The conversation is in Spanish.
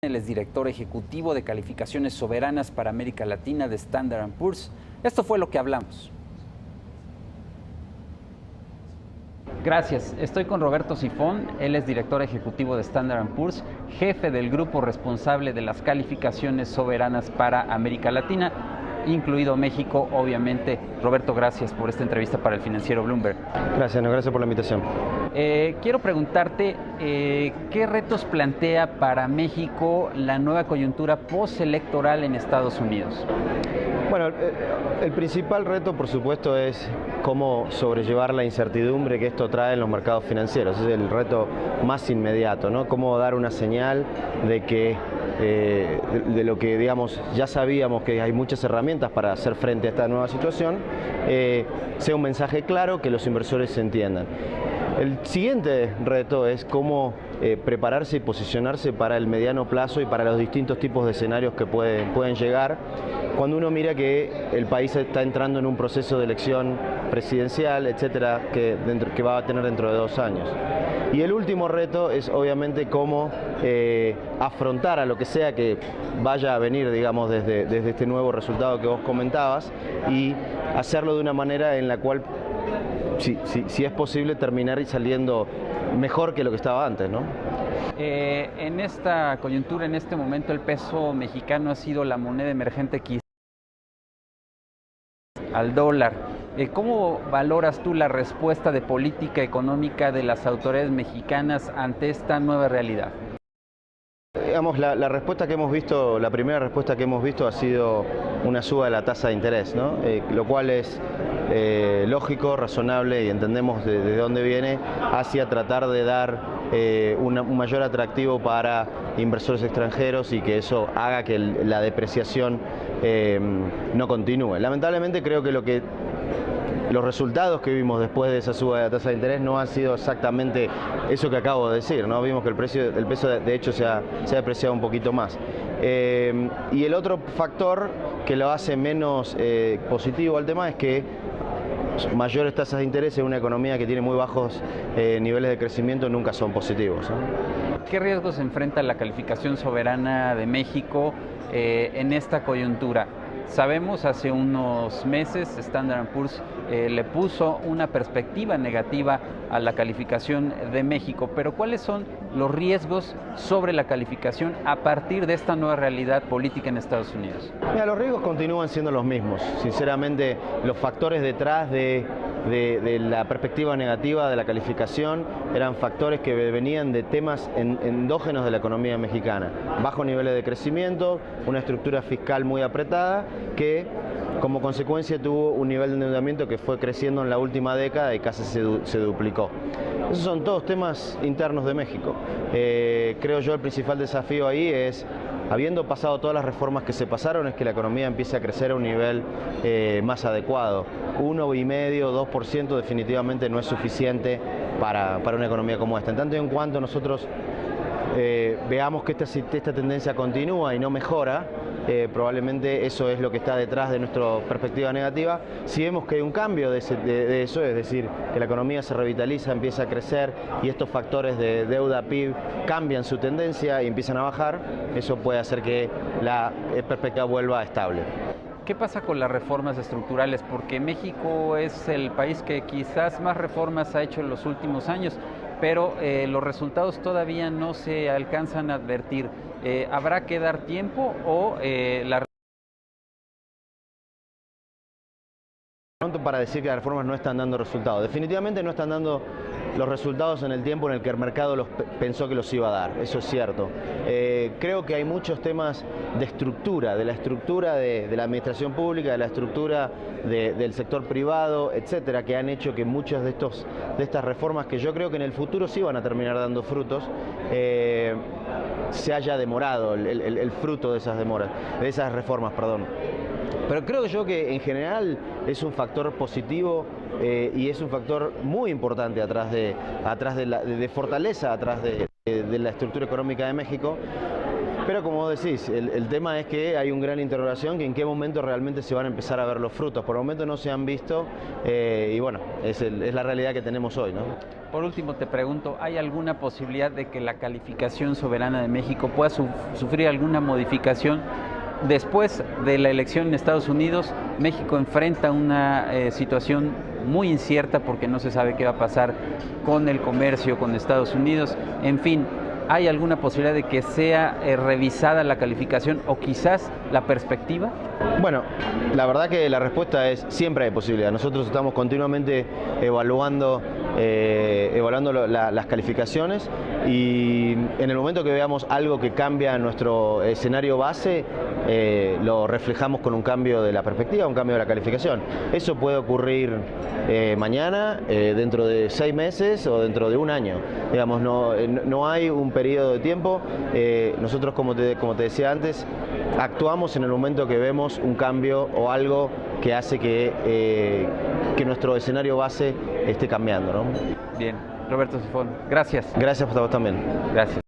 Él es director ejecutivo de calificaciones soberanas para América Latina de Standard & Poor's. Esto fue lo que hablamos. Gracias. Estoy con Roberto Sifón. Él es director ejecutivo de Standard & Poor's, jefe del grupo responsable de las calificaciones soberanas para América Latina, incluido México, obviamente. Roberto, gracias por esta entrevista para el financiero Bloomberg. Gracias por la invitación. Quiero preguntarte, ¿qué retos plantea para México la nueva coyuntura postelectoral en Estados Unidos? Bueno, el principal reto, por supuesto, es cómo sobrellevar la incertidumbre que esto trae en los mercados financieros. Es el reto más inmediato, ¿no? Cómo dar una señal de que de lo que, digamos, ya sabíamos que hay muchas herramientas para hacer frente a esta nueva situación, sea un mensaje claro que los inversores se entiendan. El siguiente reto es cómo prepararse y posicionarse para el mediano plazo y para los distintos tipos de escenarios que pueden llegar cuando uno mira que el país está entrando en un proceso de elección presidencial, etcétera, que va a tener dentro de 2 años. Y el último reto es obviamente cómo afrontar a lo que sea que vaya a venir, digamos, desde este nuevo resultado que vos comentabas, y hacerlo de una manera en la cual, si es posible, terminar saliendo mejor que lo que estaba antes, ¿no? En esta coyuntura, en este momento, el peso mexicano ha sido la moneda emergente quizás al dólar. ¿Cómo valoras tú la respuesta de política económica de las autoridades mexicanas ante esta nueva realidad? Digamos, la respuesta que hemos visto, la primera respuesta que hemos visto ha sido una suba de la tasa de interés, ¿no? Lo cual es lógico, razonable, y entendemos de dónde viene, hacia tratar de dar un mayor atractivo para inversores extranjeros y que eso haga que la depreciación no continúe. Lamentablemente creo que los resultados que vimos después de esa suba de la tasa de interés no han sido exactamente eso que acabo de decir, ¿no? Vimos que el peso de hecho se ha depreciado un poquito más. Y el otro factor que lo hace menos positivo al tema es que mayores tasas de interés en una economía que tiene muy bajos niveles de crecimiento nunca son positivos, ¿no? ¿Qué riesgos enfrenta la calificación soberana de México en esta coyuntura? Sabemos, hace unos meses Standard & Poor's le puso una perspectiva negativa a la calificación de México, pero ¿cuáles son los riesgos sobre la calificación a partir de esta nueva realidad política en Estados Unidos? Mira, los riesgos continúan siendo los mismos. Sinceramente, los factores detrás de la perspectiva negativa de la calificación eran factores que venían de temas endógenos de la economía mexicana. Bajos niveles de crecimiento, una estructura fiscal muy apretada, que como consecuencia tuvo un nivel de endeudamiento que fue creciendo en la última década y casi se duplicó. Esos son todos temas internos de México. Creo yo el principal desafío ahí es, habiendo pasado todas las reformas que se pasaron, es que la economía empiece a crecer a un nivel más adecuado. 1,5%, 2% definitivamente no es suficiente para una economía como esta. En tanto y en cuanto nosotros veamos que esta tendencia continúa y no mejora, probablemente eso es lo que está detrás de nuestra perspectiva negativa. Si vemos que hay un cambio de eso, es decir, que la economía se revitaliza, empieza a crecer y estos factores de deuda PIB cambian su tendencia y empiezan a bajar, eso puede hacer que la perspectiva vuelva estable. ¿Qué pasa con las reformas estructurales? Porque México es el país que quizás más reformas ha hecho en los últimos años, pero los resultados todavía no se alcanzan a advertir. ¿Habrá que dar tiempo o la... Pronto para decir que las reformas no están dando resultados? Definitivamente no están dando los resultados en el tiempo en el que el mercado pensó que los iba a dar, eso es cierto. Creo que hay muchos temas de estructura, de la estructura de la administración pública, de la estructura del sector privado, etcétera, que han hecho que muchas de estas reformas, que yo creo que en el futuro sí van a terminar dando frutos, se haya demorado el fruto de esas reformas, perdón. Pero creo yo que en general es un factor positivo y es un factor muy importante atrás de fortaleza, atrás de la estructura económica de México, Pero como vos decís, el tema es que hay un gran interrogación que en qué momento realmente se van a empezar a ver los frutos. Por el momento no se han visto y bueno, es la realidad que tenemos hoy, ¿no? Por último te pregunto, ¿hay alguna posibilidad de que la calificación soberana de México pueda sufrir alguna modificación? Después de la elección en Estados Unidos, México enfrenta una situación muy incierta porque no se sabe qué va a pasar con el comercio con Estados Unidos. En fin, ¿hay alguna posibilidad de que sea revisada la calificación o quizás la perspectiva? Bueno, la verdad que la respuesta es siempre hay posibilidad. Nosotros estamos continuamente evaluando las calificaciones y en el momento que veamos algo que cambia nuestro escenario base, lo reflejamos con un cambio de la perspectiva, un cambio de la calificación. Eso puede ocurrir mañana, dentro de 6 meses o dentro de un año. Digamos, no hay un periodo de tiempo. Nosotros, como te decía antes, actuamos en el momento que vemos un cambio o algo que hace que nuestro escenario base esté cambiando, ¿no? Bien, Roberto Sifón, gracias. Gracias a vos también. Gracias.